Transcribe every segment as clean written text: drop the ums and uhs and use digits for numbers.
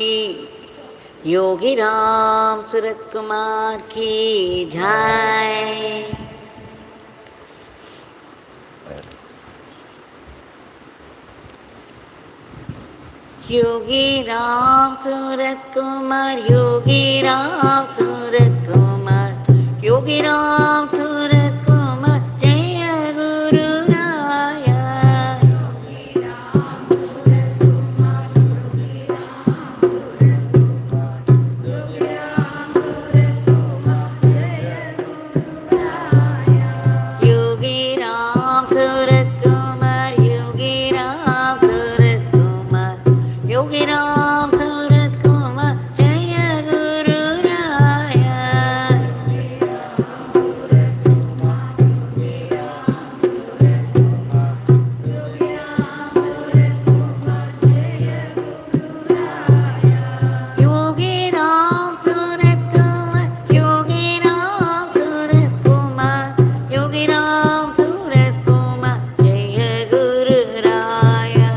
योगी राम सूरत कुमार की जय। योगी राम सूरत कुमार, योगी राम सूरत कुमार, योगी राम सूरत कुमार, जय गुरु राया। योगी राम सूरत कुमार, योगी राम सूरत कुमार, योगी राम सूरत कुमार, जय गुरु राया। योगी राम सूरत कुमार, योगी राम सूरत कुमार, योगी राम सूरत कुमार, जय गुरु राया। योगी राम सूरत कुमार, योगी राम सूरत कुमार, योगी राम सूरत कुमार, जय गुरु राया। योगी राम सूरत कुमार, योगी राम सूरत कुमार, योगी राम सूरत कुमार, जय गुरु राया।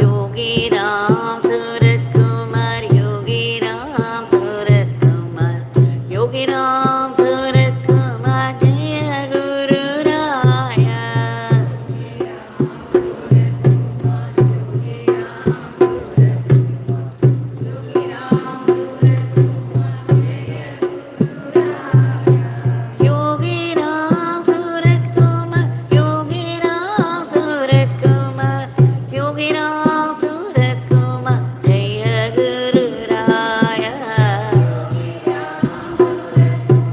योगी राम सूरत कुमार, योगी राम सूरत कुमार, योगी राम सूरत कुमार, जय गुरु राया। योगी राम सूरत कुमार, योगी राम सूरत कुमार, योगी राम सूरत कुमार, जय गुरु राया। Yogi Ram Surat Kumar,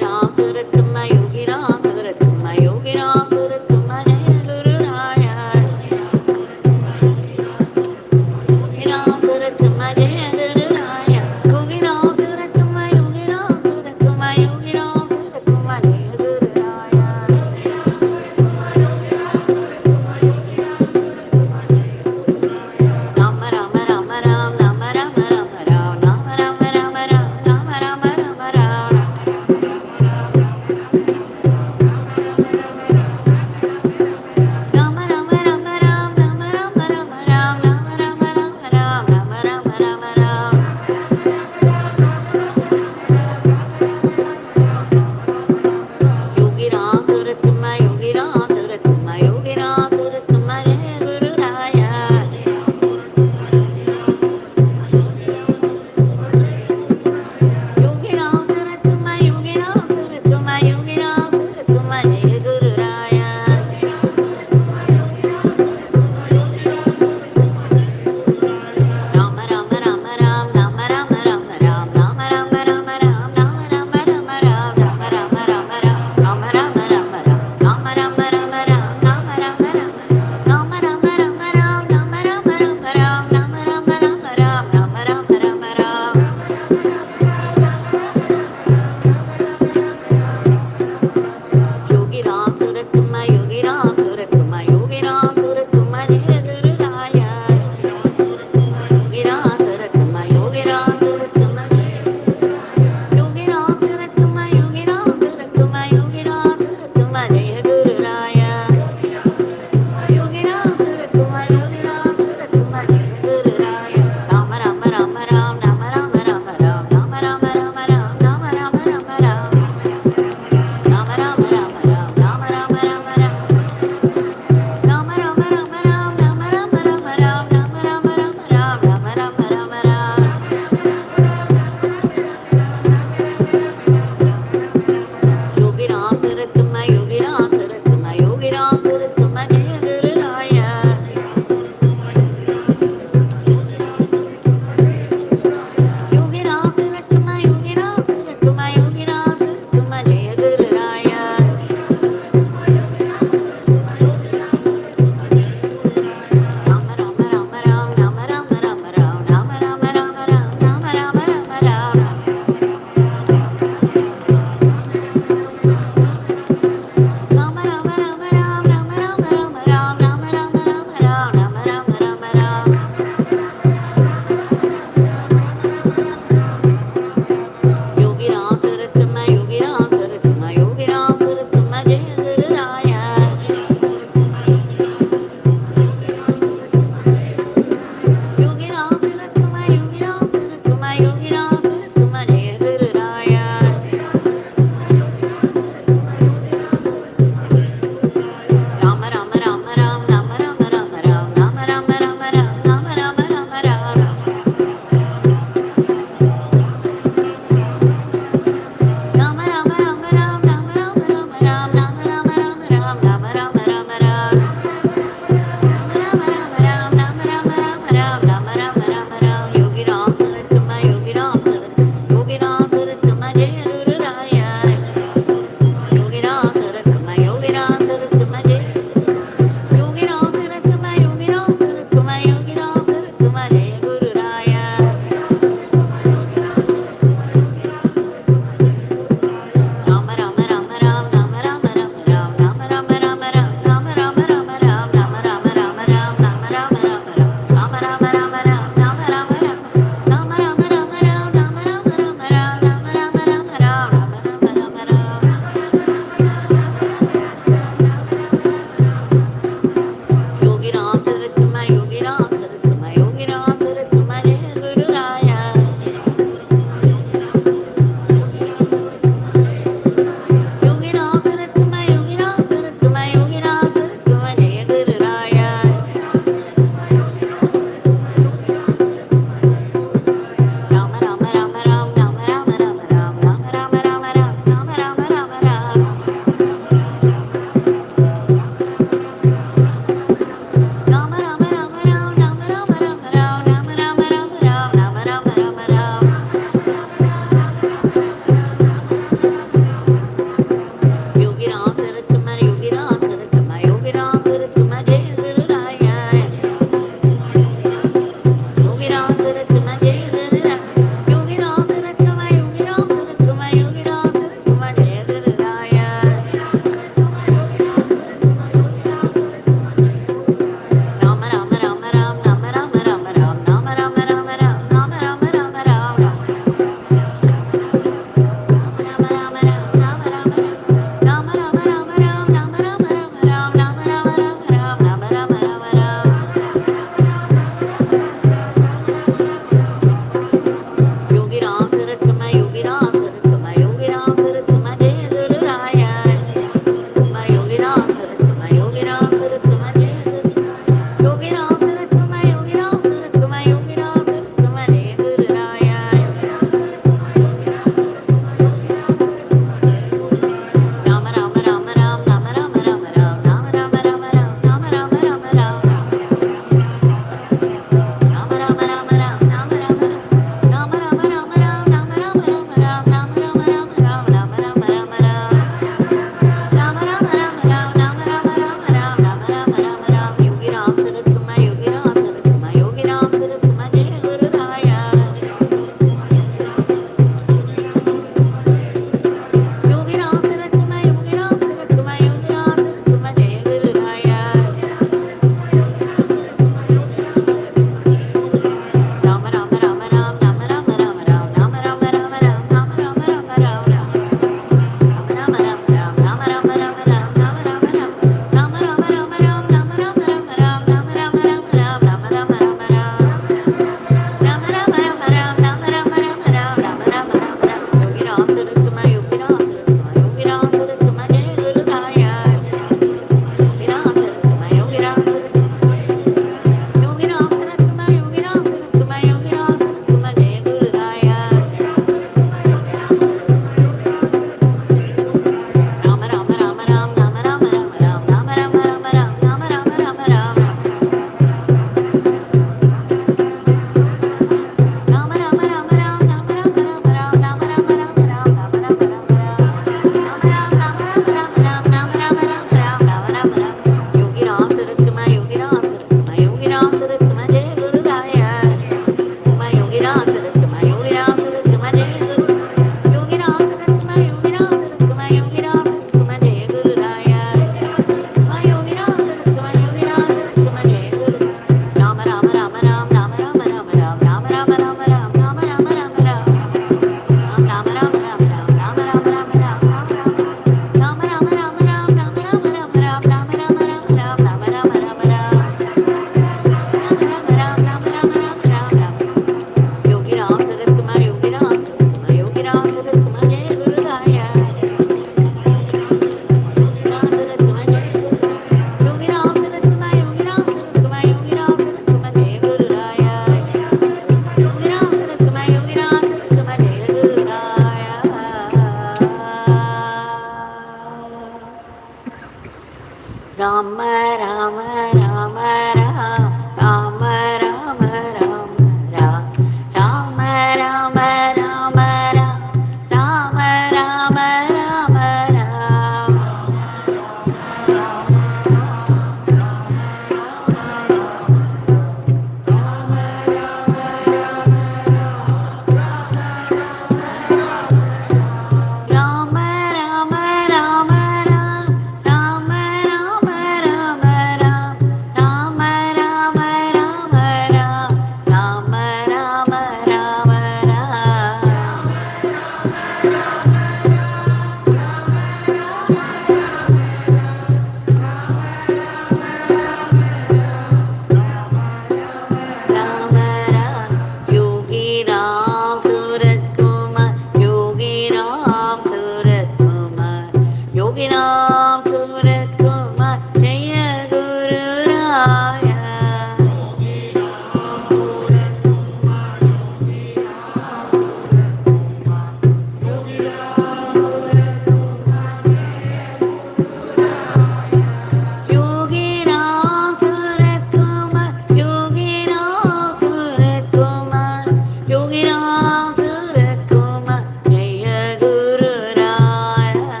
Yogi Ramsuratkumar Jaya Guru Raya.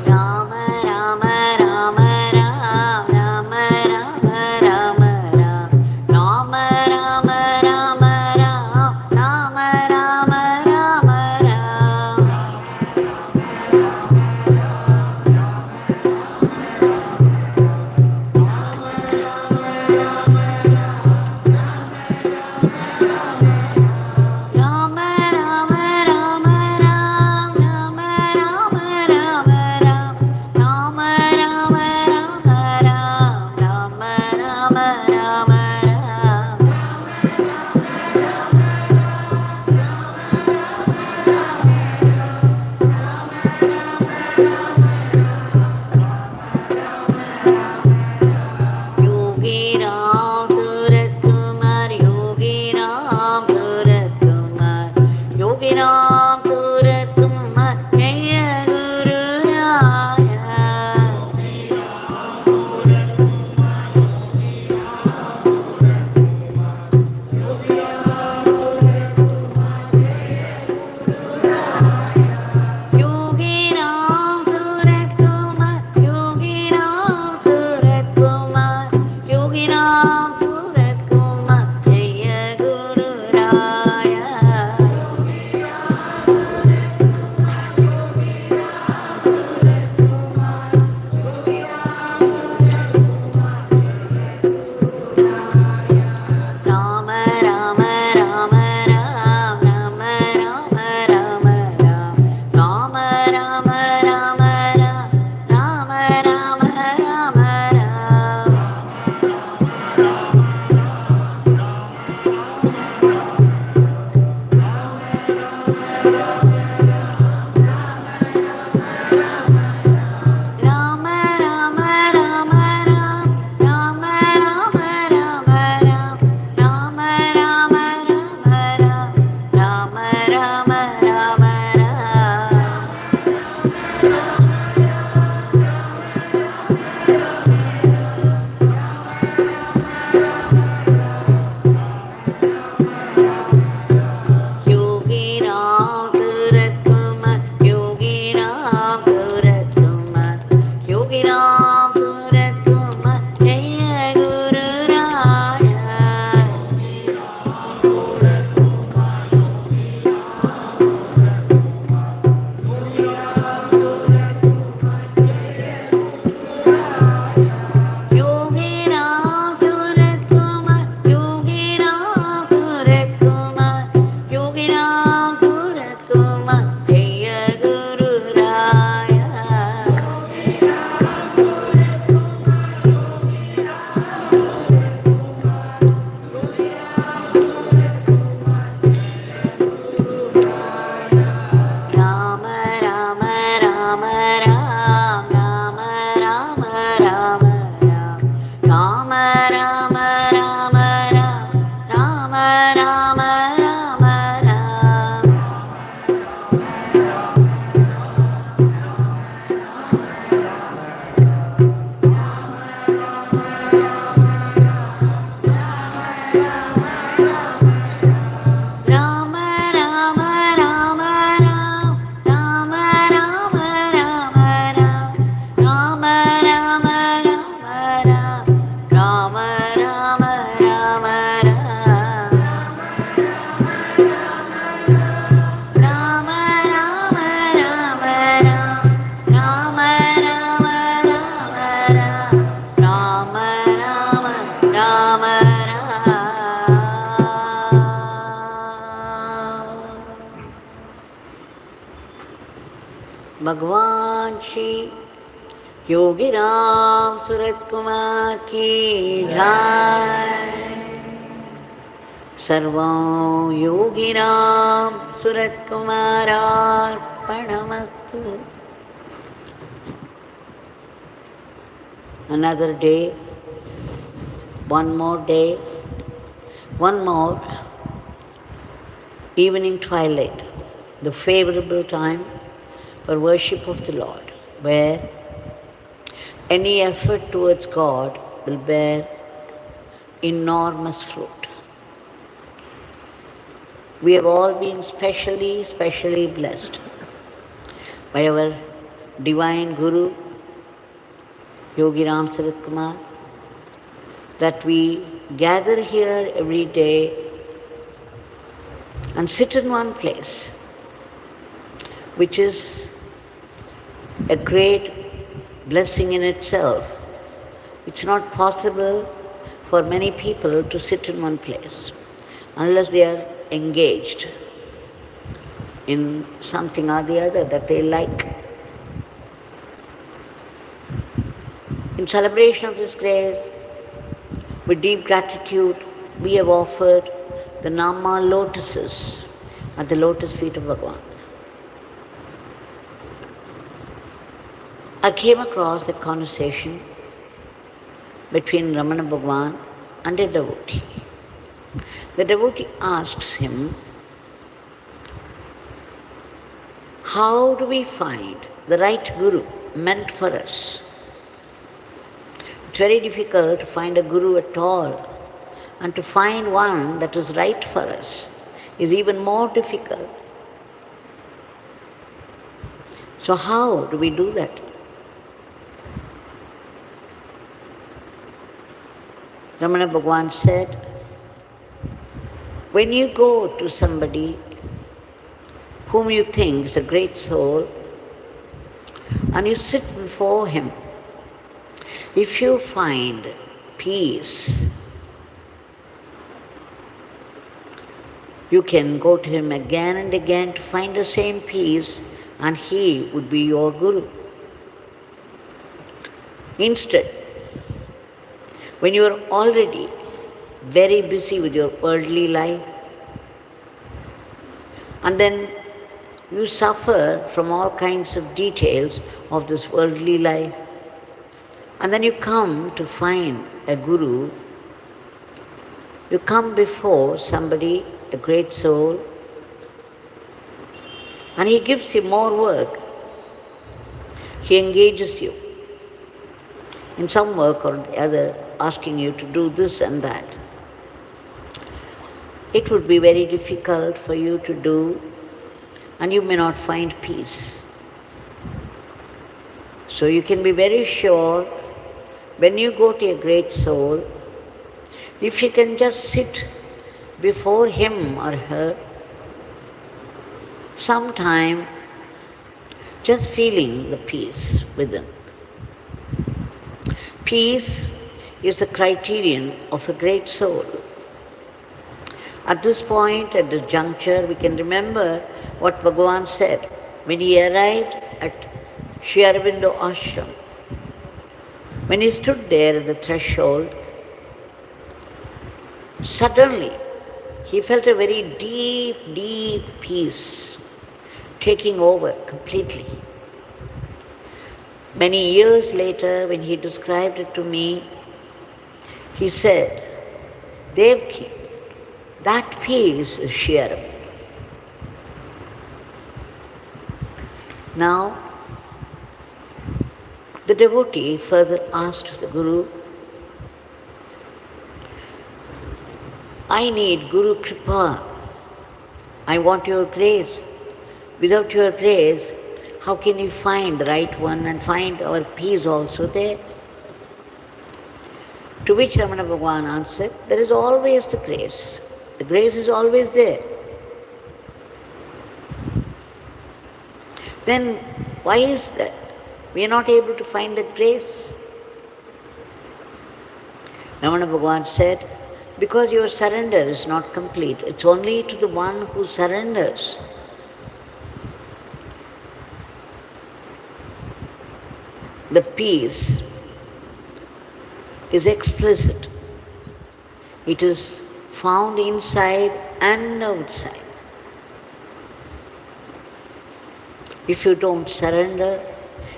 Rama Rama Rama Ram Rama Rama Rama Ram Rama Rama Rama Ram Rama Rama Rama Ram. Rama Rama Rama Ram Rama Rama Rama Ram Rama Rama Rama Ram Rama Rama Rama Ram. Yogi Ramsuratkumar Yogi Ramsuratkumar Yogi Ramsuratkumar Jaya Guru Raya. Yogi Ramsuratkumar Yogi Ramsuratkumar Yogi Ramsuratkumar Jaya Guru Raya. Rama Rama Rama Ram Rama Rama Rama Ram Rama Rama Rama Ram Rama Rama Rama Ram. Rama Rama Rama Ram Rama Rama Rama Ram Rama Rama Rama Ram Rama Rama Rama Ram. Yogi Ramsuratkumar Yogi Ramsuratkumar Yogi Ramsuratkumar Jaya Guru Raya. Yogi Ramsuratkumar Yogi Ramsuratkumar Yogi Ramsuratkumar Jaya Guru Raya. Rama Rama Rama Ram Rama Rama Rama Ram Rama Rama Rama Ram Rama Rama Rama Ram. Rama Rama Rama Ram Rama Rama Rama Ram Rama Rama Rama Ram Rama Rama Rama Ram. Rama Rama Rama Ram Rama Rama Rama Ram Rama Rama Rama Ram. Bhagwan Shri Yogi Ramsuratkumar ki jai. Sarvam Yogi Ramsuratkumar Arpanamastu. Another day, one more day, one more evening twilight, the favorable time for worship of the Lord, where any effort towards God will bear enormous fruit. We have all been specially blessed by our divine Guru, Yogi Ramsuratkumar, that we gather here every day and sit in one place, which is a great blessing in itself. It's not possible for many people to sit in one place unless they are engaged in something or the other that they like. In celebration of this grace, with deep gratitude, we have offered the Nama lotuses at the lotus feet of Bhagwan. I came across a conversation between Ramana Bhagwan and a devotee. The devotee asks him, how do we find the right Guru meant for us? It's very difficult to find a Guru at all, and to find one that is right for us is even more difficult. So how do we do that? Ramana Bhagwan said, when you go to somebody whom you think is a great soul, and you sit before him, if you find peace, you can go to him again and again to find the same peace, and he would be your Guru. Instead, when you are already very busy with your worldly life, and then you suffer from all kinds of details of this worldly life, and then you come to find a Guru, you come before somebody, a great soul, and he gives you more work. He engages you in some work or the other, asking you to do this and that. It would be very difficult for you to do, and you may not find peace. So you can be very sure, when you go to a great soul, if you can just sit before him or her, sometime just feeling the peace within. Peace is the criterion of a great soul. At this point, at this juncture, we can remember what Bhagwan said when he arrived at Sri Aurobindo Ashram. When he stood there at the threshold, suddenly he felt a very deep peace taking over completely. Many years later, when he described it to me, he said, Devaki, that peace is Sri Aurobindo. Now, the devotee further asked the Guru, I need Guru Kripa. I want your grace. Without your grace, how can you find the right one and find our peace also there? To which Ramana Bhagwan answered, there is always the grace. The grace is always there. Then why is that? We are not able to find that grace. Ramana Bhagwan said, because your surrender is not complete. It's only to the one who surrenders. The peace is explicit. It is found inside and outside. If you don't surrender,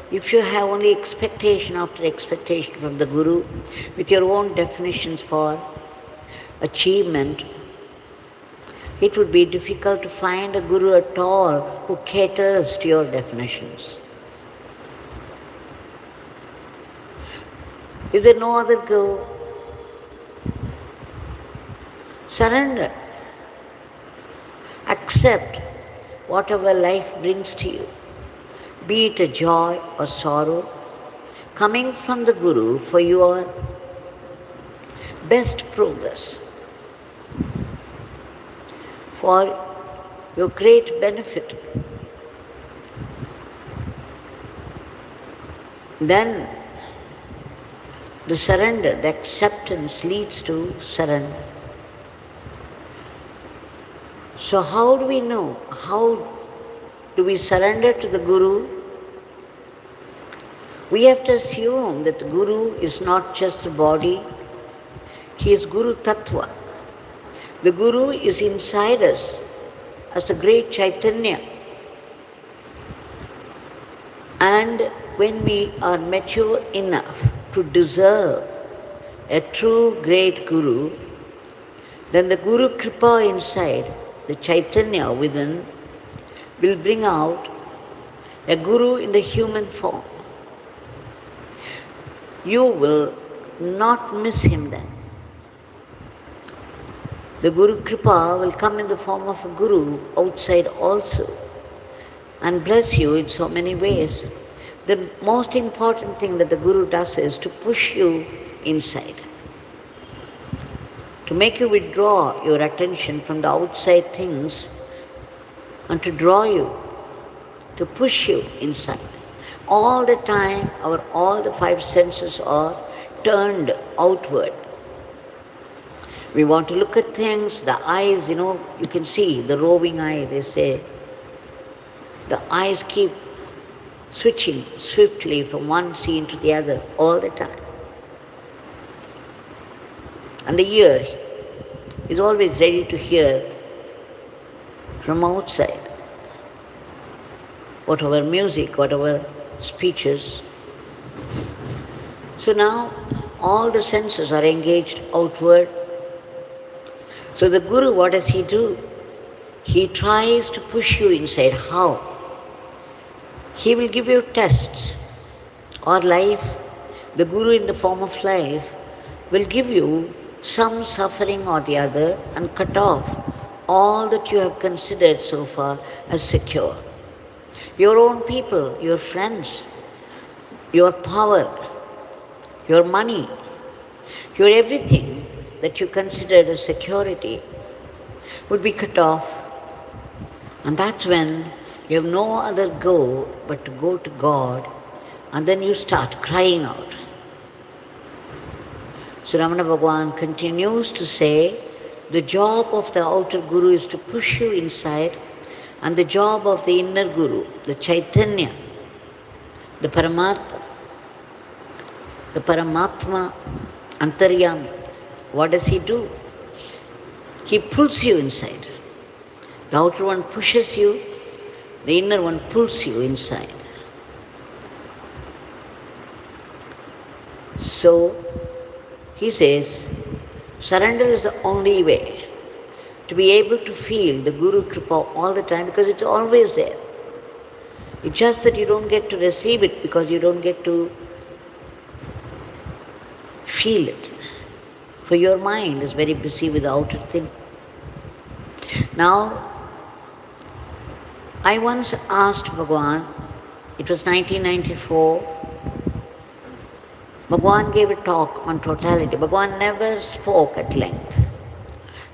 if you have only expectation after expectation from the Guru, with your own definitions for achievement, it would be difficult to find a guru at all who caters to your definitions. Is there no other guru? Surrender. Accept whatever life brings to you, be it a joy or sorrow, coming from the Guru for your best progress, for your great benefit. Then the surrender, the acceptance leads to surrender. So how do we know? How do we surrender to the Guru? We have to assume that the Guru is not just the body, he is Guru Tattva. The Guru is inside us as the great Chaitanya. And when we are mature enough to deserve a true great Guru, then the Guru Kripa inside, the Chaitanya within, will bring out a Guru in the human form. You will not miss him then. The Guru Kripa will come in the form of a Guru outside also and bless you in so many ways. The most important thing that the Guru does is to push you inside, to make you withdraw your attention from the outside things and to draw you, to push you inside. All the time, all the five senses are turned outward. We want to look at things, the eyes, you can see the roving eye, they say. The eyes keep switching swiftly from one scene to the other all the time. And the ear is always ready to hear from outside. Whatever music, whatever speeches. So now all the senses are engaged outward. So the Guru, what does he do? He tries to push you inside. How? He will give you tests. Or life, the Guru in the form of life, will give you some suffering or the other and cut off all that you have considered so far as secure. Your own people, your friends, your power, your money, your everything that you considered as security would be cut off. And that's when you have no other go but to go to God, and then you start crying out. So Ramana Bhagwan continues to say, the job of the outer Guru is to push you inside, and the job of the inner Guru, the Chaitanya, the Paramartha, the Paramatma, Antaryami, what does he do? He pulls you inside. The outer one pushes you, the inner one pulls you inside. So, he says, surrender is the only way to be able to feel the Guru Kripa all the time, because it's always there. It's just that you don't get to receive it because you don't get to feel it. For your mind is very busy with the outer thing. Now, I once asked Bhagwan, it was 1994, Bhagwan gave a talk on totality. Bhagwan never spoke at length.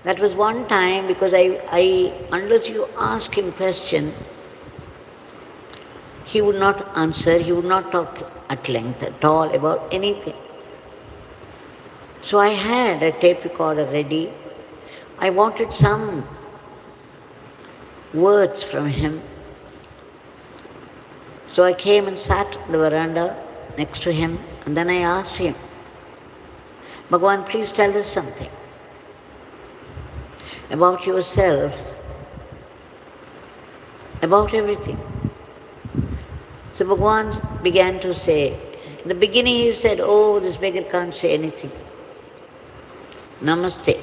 That was one time because unless you ask him question, he would not answer, he would not talk at length at all about anything. So I had a tape recorder ready. I wanted some words from him. So I came and sat on the veranda next to him, and then I asked him, Bhagwan, please tell us something about yourself, about everything. So Bhagwan began to say, in the beginning he said, oh, this beggar can't say anything. Namaste.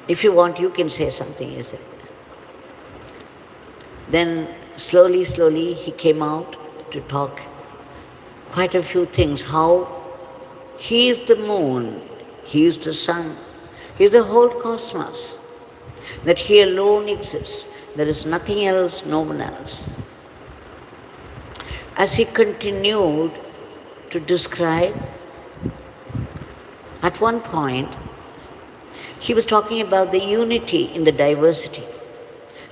If you want, you can say something, he said. Then slowly, he came out to talk quite a few things. How he is the moon, he is the sun, he is the whole cosmos. That he alone exists. There is nothing else, no one else. As he continued to describe, at one point, he was talking about the unity in the diversity.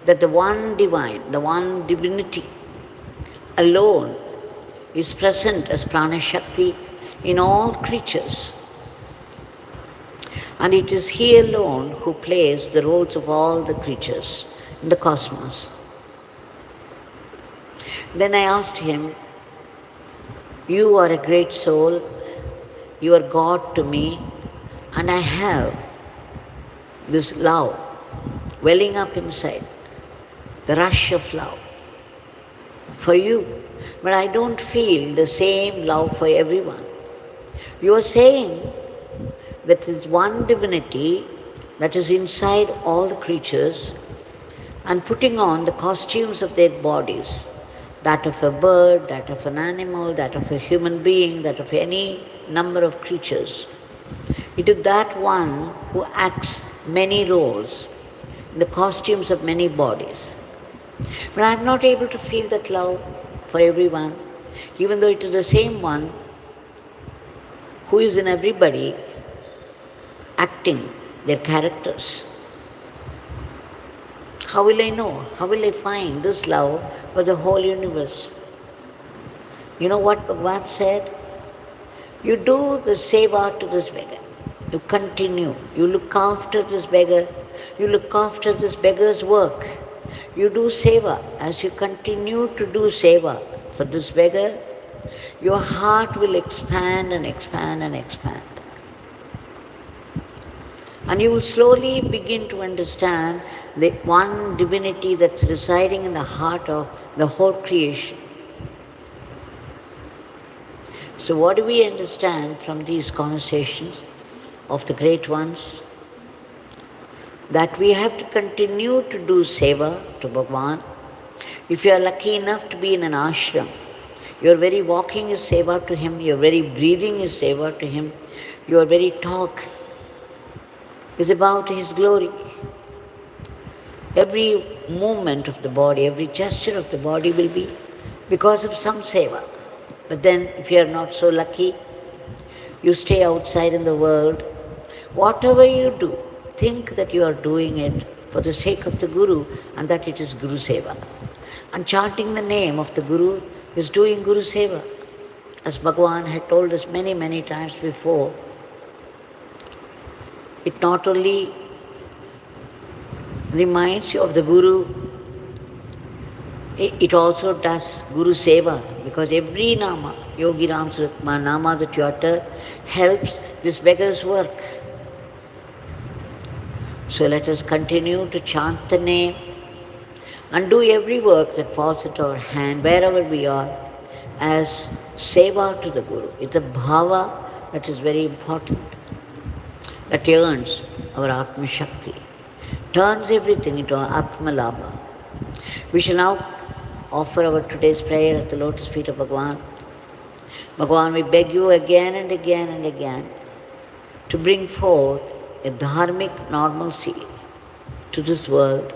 That the one divine, the one divinity alone is present as prana shakti in all creatures. And it is he alone who plays the roles of all the creatures in the cosmos. Then I asked him, you are a great soul, you are God to me, and I have this love welling up inside, the rush of love for you. But I don't feel the same love for everyone. You are saying that there is one divinity that is inside all the creatures and putting on the costumes of their bodies, that of a bird, that of an animal, that of a human being, that of any number of creatures. It is that one who acts many roles in the costumes of many bodies. But I am not able to feel that love for everyone, even though it is the same one who is in everybody acting their characters. How will I know? How will I find this love for the whole universe? You know what Bhagwan said? You do the seva to this beggar. You continue. You look after this beggar. You look after this beggar's work. You do seva. As you continue to do seva for this beggar, your heart will expand and expand and expand. And you will slowly begin to understand the one divinity that's residing in the heart of the whole creation. So what do we understand from these conversations of the great ones? That we have to continue to do seva to Bhagwan. If you are lucky enough to be in an ashram, your very walking is seva to him, your very breathing is seva to him, your very talk is about his glory. Every movement of the body, every gesture of the body will be because of some seva. But then if you are not so lucky, you stay outside in the world. Whatever you do, think that you are doing it for the sake of the Guru and that it is Guru Seva. And chanting the name of the Guru is doing Guru Seva. As Bhagwan had told us many, many times before, it not only reminds you of the Guru, it also does Guru Seva, because every Nama, Yogi Ramsuratkumar Nama that you utter, helps this beggar's work. So let us continue to chant the name and do every work that falls into our hand, wherever we are, as seva to the Guru. It's a bhava that is very important, that earns our Atma Shakti, turns everything into our Atma Labha. We shall now offer our today's prayer at the lotus feet of Bhagwan. Bhagwan, we beg you again and again and again to bring forth a dharmic normalcy to this world.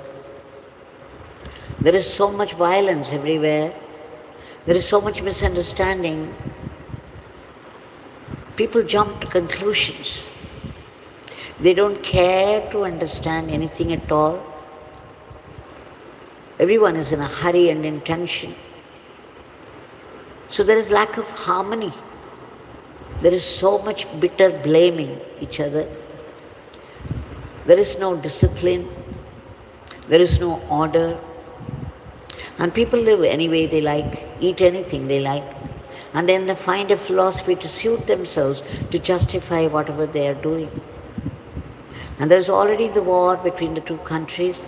There is so much violence everywhere. There is so much misunderstanding. People jump to conclusions. They don't care to understand anything at all. Everyone is in a hurry and in tension. So there is lack of harmony. There is so much bitter blaming each other. There is no discipline. There is no order. And people live any way they like, eat anything they like, and then they find a philosophy to suit themselves to justify whatever they are doing. And there is already the war between the two countries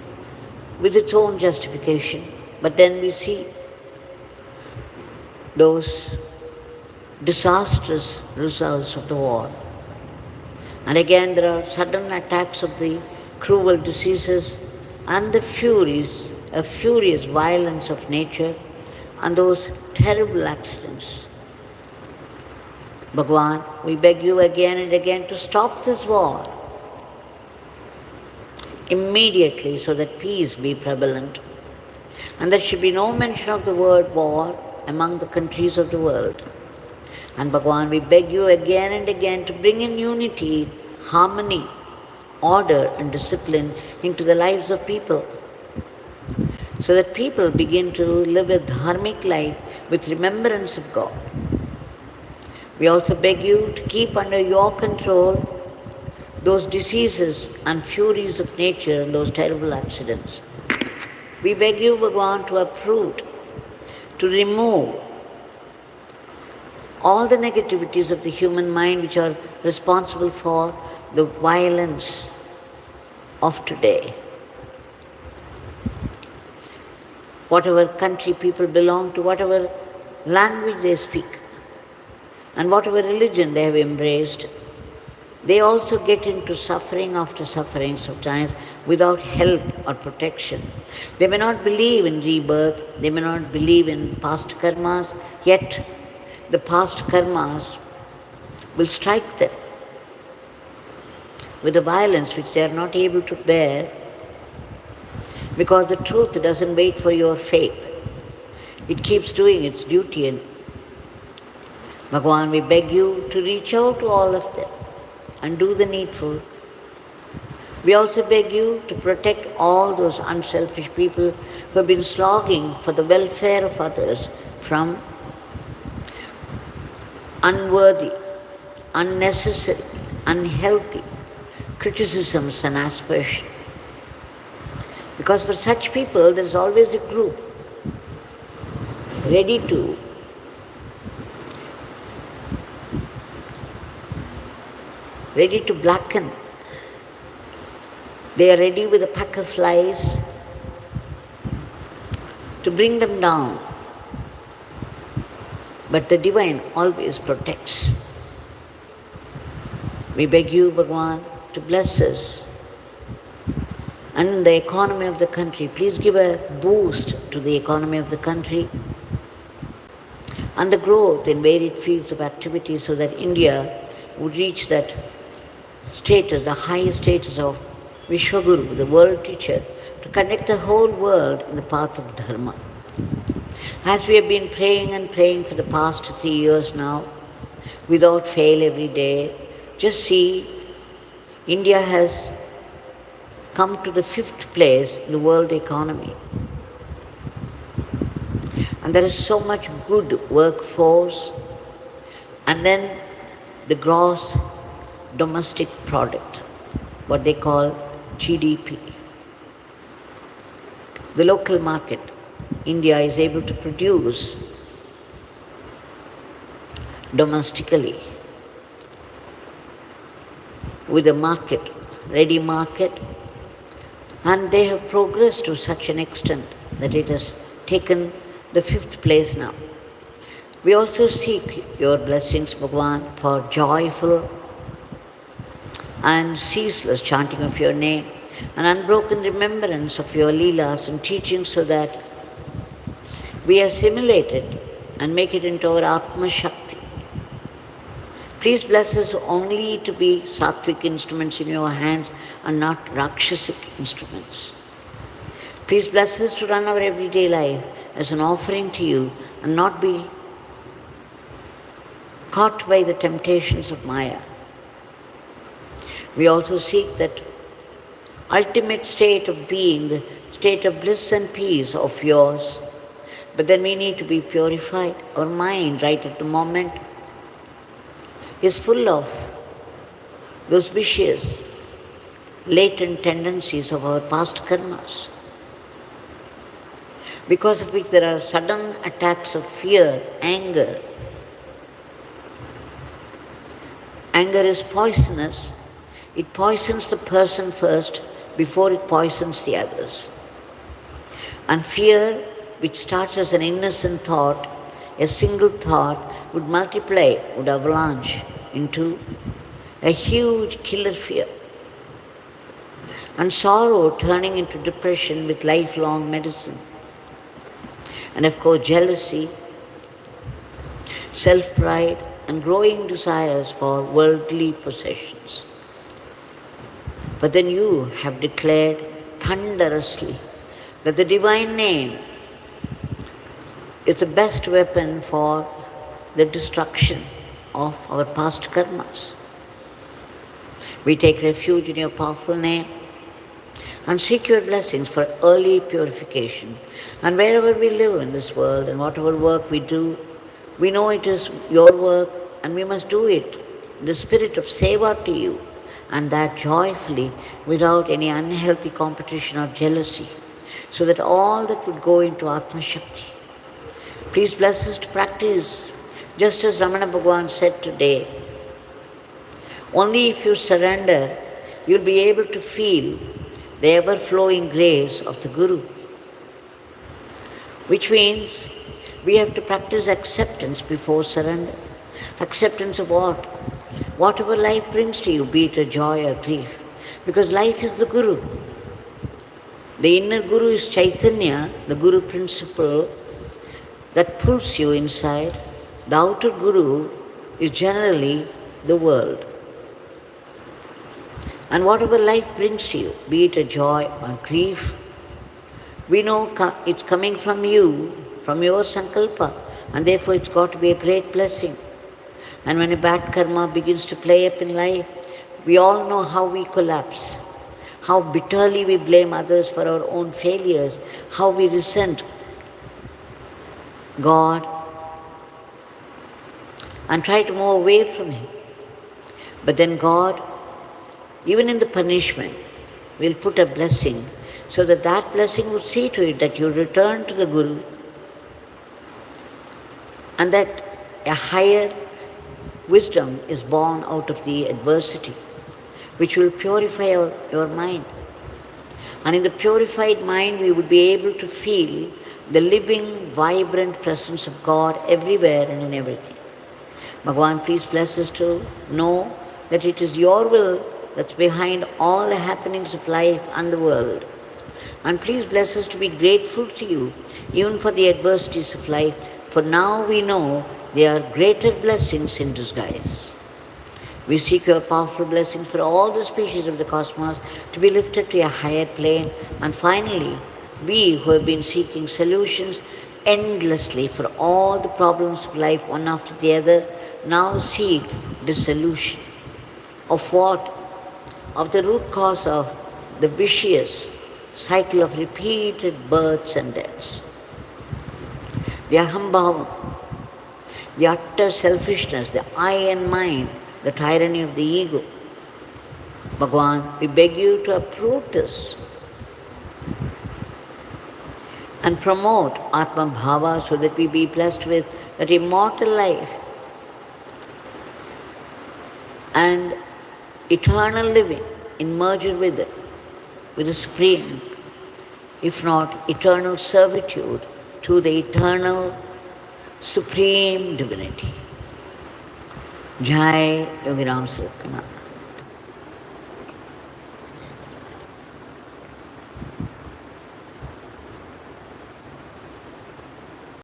with its own justification. But then we see those disastrous results of the war. And again there are sudden attacks of the cruel diseases, and the furious violence of nature, and those terrible accidents. Bhagwan, we beg you again and again to stop this war immediately so that peace be prevalent. And there should be no mention of the word war among the countries of the world. And Bhagwan, we beg you again and again to bring in unity, harmony, order and discipline into the lives of people, so that people begin to live a dharmic life with remembrance of God. We also beg you to keep under your control those diseases and furies of nature and those terrible accidents. We beg you, Bhagwan, to uproot, to remove all the negativities of the human mind which are responsible for the violence of today. Whatever country people belong to, whatever language they speak, and whatever religion they have embraced, they also get into suffering after suffering sometimes without help or protection. They may not believe in rebirth, they may not believe in past karmas, yet the past karmas will strike them with a violence which they are not able to bear, because the truth doesn't wait for your faith. It keeps doing its duty. And Bhagwan, we beg you to reach out to all of them and do the needful. We also beg you to protect all those unselfish people who have been slogging for the welfare of others from unworthy, unnecessary, unhealthy criticisms and aspersion. Because for such people, there is always a group ready to blacken. They are ready with a pack of flies to bring them down. But the divine always protects. We beg you, Bhagwan, to bless us. And the economy of the country, please give a boost to the economy of the country and the growth in varied fields of activity, so that India would reach that status, the highest status of Vishwaguru, the world teacher, to connect the whole world in the path of Dharma. As we have been praying and praying for the past 3 years now, without fail every day, just see, India has come to the 5th place in the world economy. And there is so much good workforce, and then the gross domestic product, what they call GDP. The local market, India is able to produce domestically with a market, ready market, and they have progressed to such an extent that it has taken the 5th place now. We also seek your blessings, Bhagwan, for joyful and ceaseless chanting of your name, an unbroken remembrance of your leelas and teachings, so that we assimilate it and make it into our Atma Shakti. Please bless us only to be sattvic instruments in your hands and not rakshasic instruments. Please bless us to run our everyday life as an offering to you and not be caught by the temptations of Maya. We also seek that ultimate state of being, the state of bliss and peace of yours. But then we need to be purified. Our mind, right at the moment, is full of those vicious, latent tendencies of our past karmas, because of which there are sudden attacks of fear, anger. Anger is poisonous. It poisons the person first before it poisons the others. And fear, which starts as an innocent thought, a single thought, would multiply, would avalanche into a huge killer fear. and sorrow turning into depression with lifelong medicine. And of course, jealousy, self-pride, and growing desires for worldly possessions. But then you have declared thunderously that the divine name is the best weapon for the destruction of our past karmas. We take refuge in your powerful name and seek your blessings for early purification. And wherever we live in this world and whatever work we do, we know it is your work and we must do it in the spirit of seva to you, and that joyfully without any unhealthy competition or jealousy, so that all that would go into Atma Shakti. Please bless us to practice, just as Ramana Bhagwan said today. Only if you surrender, you'll be able to feel the ever-flowing grace of the Guru. Which means we have to practice acceptance before surrender. Acceptance of what? Whatever life brings to you, be it a joy or grief. Because life is the Guru. The inner Guru is Chaitanya, the Guru principle that pulls you inside. The outer Guru is generally the world. And whatever life brings to you, be it a joy or grief, we know it's coming from you, from your sankalpa, and therefore it's got to be a great blessing. And when a bad karma begins to play up in life, we all know how we collapse, how bitterly we blame others for our own failures, how we resent God and try to move away from Him. But then God, even in the punishment, will put a blessing so that that blessing will see to it that you return to the Guru and that a higher wisdom is born out of the adversity, which will purify your mind. And in the purified mind, we would be able to feel the living, vibrant presence of God everywhere and in everything. Bhagwan, please bless us to know that it is your will that's behind all the happenings of life and the world. And please bless us to be grateful to you, even for the adversities of life, for now we know they are greater blessings in disguise. We seek your powerful blessings for all the species of the cosmos to be lifted to a higher plane. And finally, we who have been seeking solutions endlessly for all the problems of life, one after the other, now seek dissolution. Of what? Of the root cause of the vicious cycle of repeated births and deaths. The ahambhava, the utter selfishness, the I and mine, the tyranny of the ego. Bhagwan, we beg you to uproot this and promote Atma Bhava so that we be blessed with that immortal life and eternal living, merged with it, with the Supreme, if not eternal servitude to the eternal Supreme Divinity. Jai Yogi Ramsuratkumar.